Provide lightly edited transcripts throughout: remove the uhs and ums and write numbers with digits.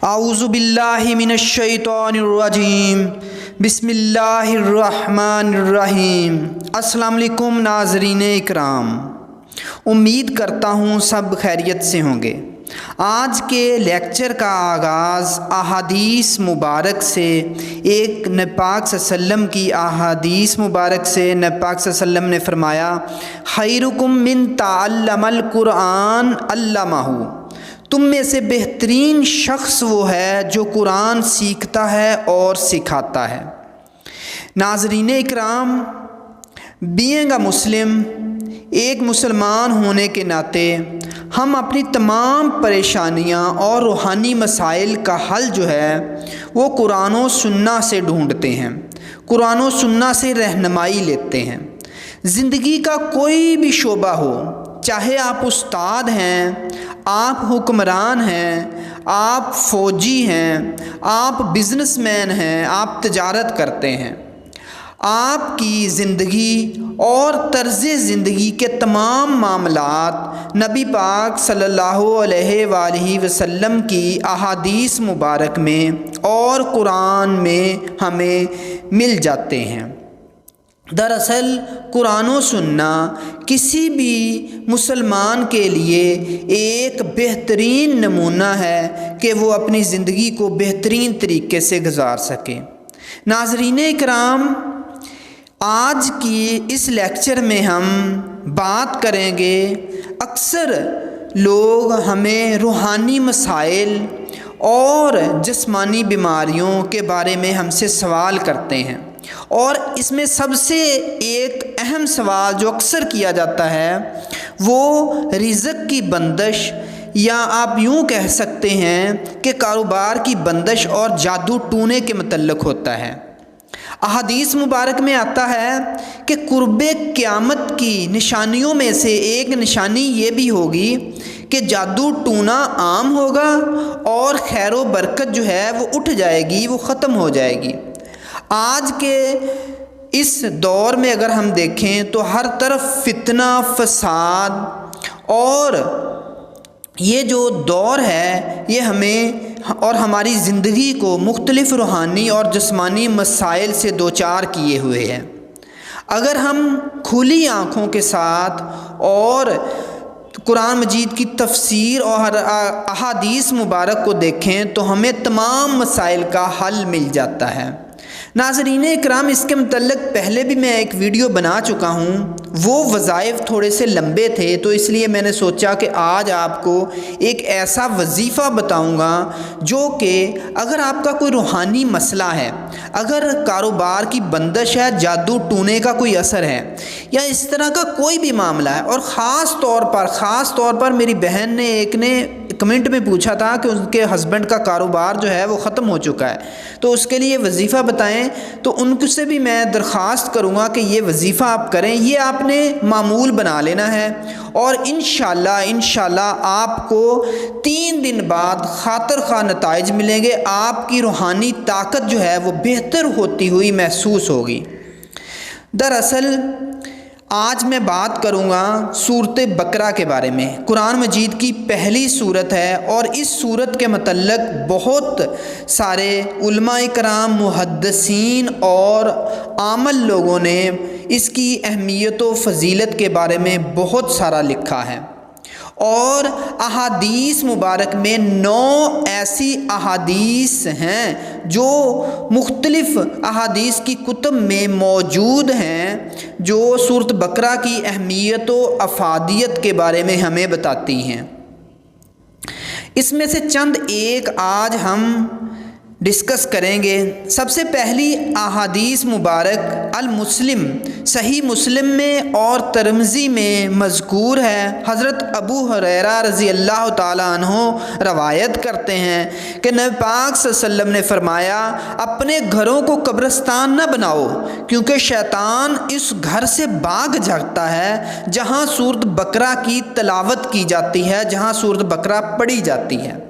اعوذ باللہ من الشیطان الرجیم بسم اللہ الرحمن الرحیم۔ السلام علیکم ناظرین اکرام، امید کرتا ہوں سب خیریت سے ہوں گے۔ آج کے لیکچر کا آغاز احادیث مبارک سے، ایک نبی پاک صلی اللہ علیہ وسلم کی احادیث مبارک سے۔ نبی پاک صلی اللہ علیہ وسلم نے فرمایا، خیرکم من تعلم القرآن علمہ، تم میں سے بہترین شخص وہ ہے جو قرآن سیکھتا ہے اور سکھاتا ہے۔ ناظرین اکرام، بینگ اے مسلم، ایک مسلمان ہونے کے ناطے ہم اپنی تمام پریشانیاں اور روحانی مسائل کا حل جو ہے وہ قرآن و سنہ سے ڈھونڈتے ہیں، قرآن و سنہ سے رہنمائی لیتے ہیں۔ زندگی کا کوئی بھی شعبہ ہو، چاہے آپ استاد ہیں، آپ حکمران ہیں، آپ فوجی ہیں، آپ بزنس مین ہیں، آپ تجارت کرتے ہیں، آپ کی زندگی اور طرز زندگی کے تمام معاملات نبی پاک صلی اللہ علیہ وآلہ وسلم کی احادیث مبارک میں اور قرآن میں ہمیں مل جاتے ہیں۔ دراصل قرآن و سنہ کسی بھی مسلمان کے لیے ایک بہترین نمونہ ہے کہ وہ اپنی زندگی کو بہترین طریقے سے گزار سکے۔ ناظرین اکرام، آج کی اس لیکچر میں ہم بات کریں گے، اکثر لوگ ہمیں روحانی مسائل اور جسمانی بیماریوں کے بارے میں ہم سے سوال کرتے ہیں، اور اس میں سب سے ایک اہم سوال جو اکثر کیا جاتا ہے وہ رزق کی بندش، یا آپ یوں کہہ سکتے ہیں کہ کاروبار کی بندش اور جادو ٹونے کے متعلق ہوتا ہے۔ احادیث مبارک میں آتا ہے کہ قرب قیامت کی نشانیوں میں سے ایک نشانی یہ بھی ہوگی کہ جادو ٹونا عام ہوگا اور خیر و برکت جو ہے وہ اٹھ جائے گی، وہ ختم ہو جائے گی۔ آج کے اس دور میں اگر ہم دیکھیں تو ہر طرف فتنہ، فساد، اور یہ جو دور ہے یہ ہمیں اور ہماری زندگی کو مختلف روحانی اور جسمانی مسائل سے دوچار کیے ہوئے ہیں۔ اگر ہم کھلی آنکھوں کے ساتھ اور قرآن مجید کی تفسیر اور احادیث مبارک کو دیکھیں تو ہمیں تمام مسائل کا حل مل جاتا ہے۔ ناظرین اکرام، اس کے متعلق پہلے بھی میں ایک ویڈیو بنا چکا ہوں، وہ وظائف تھوڑے سے لمبے تھے تو اس لیے میں نے سوچا کہ آج آپ کو ایک ایسا وظیفہ بتاؤں گا جو کہ اگر آپ کا کوئی روحانی مسئلہ ہے، اگر کاروبار کی بندش ہے، جادو ٹونے کا کوئی اثر ہے، یا اس طرح کا کوئی بھی معاملہ ہے، اور خاص طور پر میری بہن نے ایک نے کمنٹ میں پوچھا تھا کہ ان کے ہسبینڈ کا کاروبار جو ہے وہ ختم ہو چکا ہے، تو اس کے لیے وظیفہ بتائیں، تو ان سے بھی میں درخواست کروں گا کہ یہ وظیفہ آپ کریں، یہ آپ نے معمول بنا لینا ہے، اور انشاءاللہ آپ کو 3 دن بعد خاطر خواہ نتائج ملیں گے، آپ کی روحانی طاقت جو ہے وہ بہتر ہوتی ہوئی محسوس ہوگی۔ دراصل آج میں بات کروں گا سورۃ بقرہ کے بارے میں۔ قرآن مجید کی پہلی سورت ہے، اور اس سورت کے متعلق بہت سارے علماء کرام، محدثین اور عام لوگوں نے اس کی اہمیت و فضیلت کے بارے میں بہت سارا لکھا ہے، اور احادیث مبارک میں 9 ایسی احادیث ہیں جو مختلف احادیث کی کتب میں موجود ہیں جو سورۃ بقرہ کی اہمیت و افادیت کے بارے میں ہمیں بتاتی ہیں۔ اس میں سے چند ایک آج ہم ڈسکس کریں گے۔ سب سے پہلی احادیث مبارک المسلم، صحیح مسلم میں اور ترمذی میں مذکور ہے۔ حضرت ابو ہریرہ رضی اللہ تعالیٰ عنہ روایت کرتے ہیں کہ نبی پاک صلی اللہ علیہ وسلم نے فرمایا، اپنے گھروں کو قبرستان نہ بناؤ، کیونکہ شیطان اس گھر سے بھاگ جاتا ہے جہاں سورۃ بقرہ کی تلاوت کی جاتی ہے، جہاں سورۃ بقرہ پڑھی جاتی ہے۔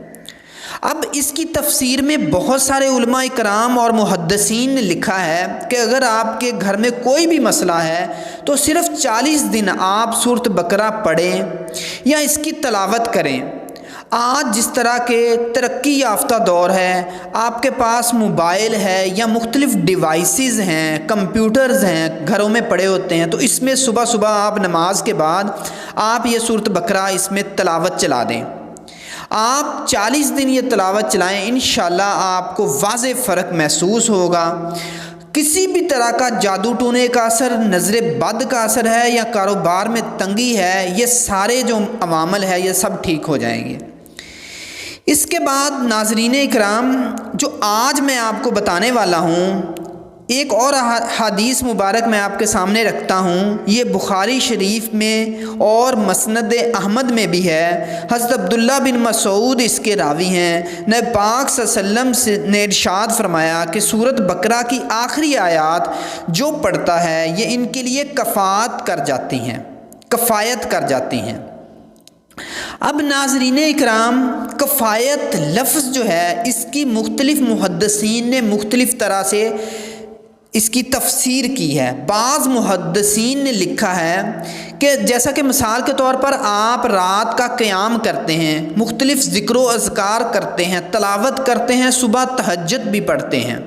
اب اس کی تفسیر میں بہت سارے علماء کرام اور محدثین نے لکھا ہے کہ اگر آپ کے گھر میں کوئی بھی مسئلہ ہے تو صرف 40 دن آپ سورۃ بقرہ پڑھیں یا اس کی تلاوت کریں۔ آج جس طرح کے ترقی یافتہ دور ہے، آپ کے پاس موبائل ہے یا مختلف ڈیوائسز ہیں، کمپیوٹرز ہیں، گھروں میں پڑے ہوتے ہیں، تو اس میں صبح صبح آپ نماز کے بعد آپ یہ سورۃ بقرہ اس میں تلاوت چلا دیں۔ آپ 40 دن یہ تلاوت چلائیں، انشاءاللہ آپ کو واضح فرق محسوس ہوگا۔ کسی بھی طرح کا جادو ٹونے کا اثر، نظر بد کا اثر ہے یا کاروبار میں تنگی ہے، یہ سارے جو عوامل ہے یہ سب ٹھیک ہو جائیں گے۔ اس کے بعد ناظرین اکرام، جو آج میں آپ کو بتانے والا ہوں، ایک اور حدیث مبارک میں آپ کے سامنے رکھتا ہوں۔ یہ بخاری شریف میں اور مسند احمد میں بھی ہے۔ حضرت عبداللہ بن مسعود اس کے راوی ہیں۔ نبی پاک صلی اللہ علیہ وسلم نے ارشاد فرمایا کہ سورۃ بقرہ کی آخری آیات جو پڑھتا ہے یہ ان کے لیے کفایت کر جاتی ہیں۔ اب ناظرین اکرام، کفایت لفظ جو ہے اس کی مختلف محدثین نے مختلف طرح سے اس کی تفسیر کی ہے۔ بعض محدثین نے لکھا ہے کہ جیسا کہ مثال کے طور پر آپ رات کا قیام کرتے ہیں، مختلف ذکر و اذکار کرتے ہیں، تلاوت کرتے ہیں، صبح تہجد بھی پڑھتے ہیں،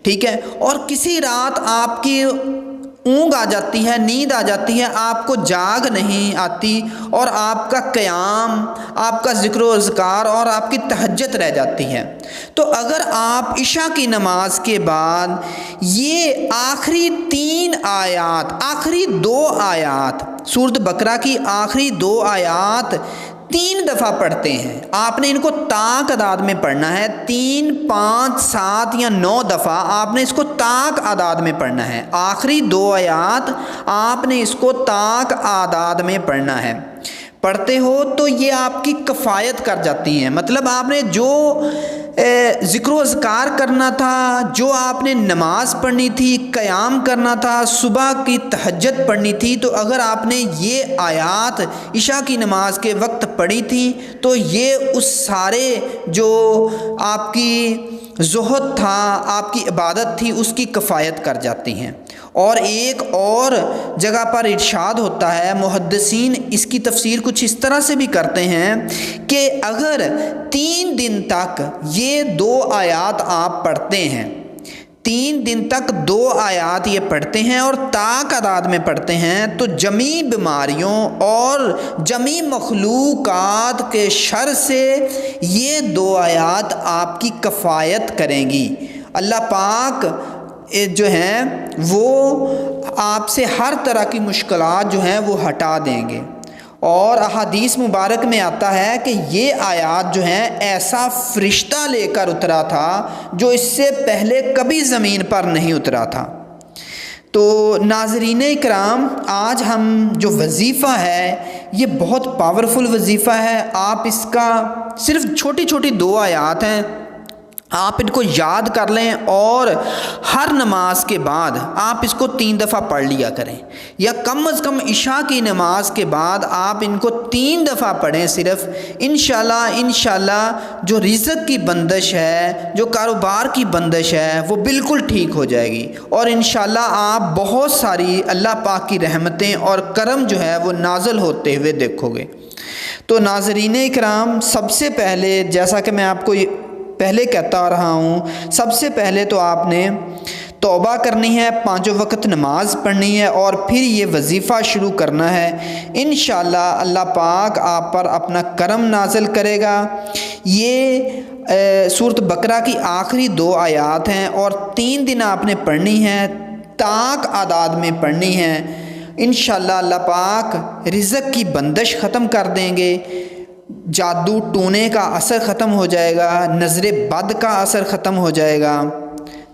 ٹھیک ہے، اور کسی رات آپ کی اونگ آ جاتی ہے، نیند آ جاتی ہے، آپ کو جاگ نہیں آتی اور آپ کا قیام، آپ کا ذکر و اذکار اور آپ کی تہجد رہ جاتی ہے، تو اگر آپ عشاء کی نماز کے بعد یہ آخری 2 آیات سورۃ بقرہ کی آخری 2 آیات 3 دفعہ پڑھتے ہیں، آپ نے ان کو طاق اعداد میں پڑھنا ہے، 3، 5، 7 یا 9 دفعہ آپ نے اس کو طاق اعداد میں پڑھنا ہے۔ آخری 2 آیات آپ نے اس کو طاق اعداد میں پڑھنا ہے۔ پڑھتے ہو تو یہ آپ کی کفایت کر جاتی ہیں، مطلب آپ نے جو ذکر و اذکار کرنا تھا، جو آپ نے نماز پڑھنی تھی، قیام کرنا تھا، صبح کی تہجد پڑھنی تھی، تو اگر آپ نے یہ آیات عشاء کی نماز کے وقت پڑھی تھی تو یہ اس سارے جو آپ کی زہد تھا، آپ کی عبادت تھی، اس کی کفایت کر جاتی ہیں۔ اور ایک اور جگہ پر ارشاد ہوتا ہے، محدثین اس کی تفسیر کچھ اس طرح سے بھی کرتے ہیں کہ اگر 3 دن تک یہ 2 آیات آپ پڑھتے ہیں، 3 دن تک 2 آیات یہ پڑھتے ہیں اور طاق اعداد میں پڑھتے ہیں، تو جمی بیماریوں اور جمی مخلوقات کے شر سے یہ 2 آیات آپ کی کفایت کریں گی۔ اللہ پاک جو ہیں وہ آپ سے ہر طرح کی مشکلات جو ہیں وہ ہٹا دیں گے۔ اور احادیث مبارک میں آتا ہے کہ یہ آیات جو ہیں ایسا فرشتہ لے کر اترا تھا جو اس سے پہلے کبھی زمین پر نہیں اترا تھا۔ تو ناظرین اکرام، آج ہم جو وظیفہ ہے یہ بہت پاورفل وظیفہ ہے۔ آپ اس کا صرف چھوٹی چھوٹی 2 آیات ہیں، آپ ان کو یاد کر لیں اور ہر نماز کے بعد آپ اس کو 3 دفعہ پڑھ لیا کریں، یا کم از کم عشاء کی نماز کے بعد آپ ان کو 3 دفعہ پڑھیں صرف۔ انشاءاللہ جو رزق کی بندش ہے، جو کاروبار کی بندش ہے، وہ بالکل ٹھیک ہو جائے گی، اور انشاءاللہ آپ بہت ساری اللہ پاک کی رحمتیں اور کرم جو ہے وہ نازل ہوتے ہوئے دیکھو گے۔ تو ناظرین اکرام، سب سے پہلے جیسا کہ میں آپ کو پہلے کہتا آ رہا ہوں، سب سے پہلے تو آپ نے توبہ کرنی ہے، 5 وقت نماز پڑھنی ہے، اور پھر یہ وظیفہ شروع کرنا ہے۔ انشاءاللہ اللہ پاک آپ پر اپنا کرم نازل کرے گا۔ یہ سورۃ بقرہ کی آخری 2 آیات ہیں اور 3 دن آپ نے پڑھنی ہے، طاق اعداد میں پڑھنی ہے۔ انشاءاللہ اللہ پاک رزق کی بندش ختم کر دیں گے، جادو ٹونے کا اثر ختم ہو جائے گا، نظر بد کا اثر ختم ہو جائے گا۔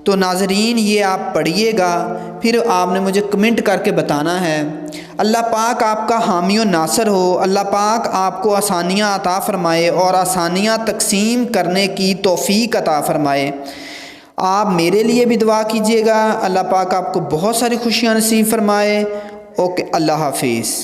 تو ناظرین یہ آپ پڑھیے گا، پھر آپ نے مجھے کمنٹ کر کے بتانا ہے۔ اللہ پاک آپ کا حامی و ناصر ہو، اللہ پاک آپ کو آسانیاں عطا فرمائے اور آسانیاں تقسیم کرنے کی توفیق عطا فرمائے۔ آپ میرے لیے بھی دعا کیجیے گا، اللہ پاک آپ کو بہت ساری خوشیاں نصیب فرمائے۔ اوکے، اللہ حافظ۔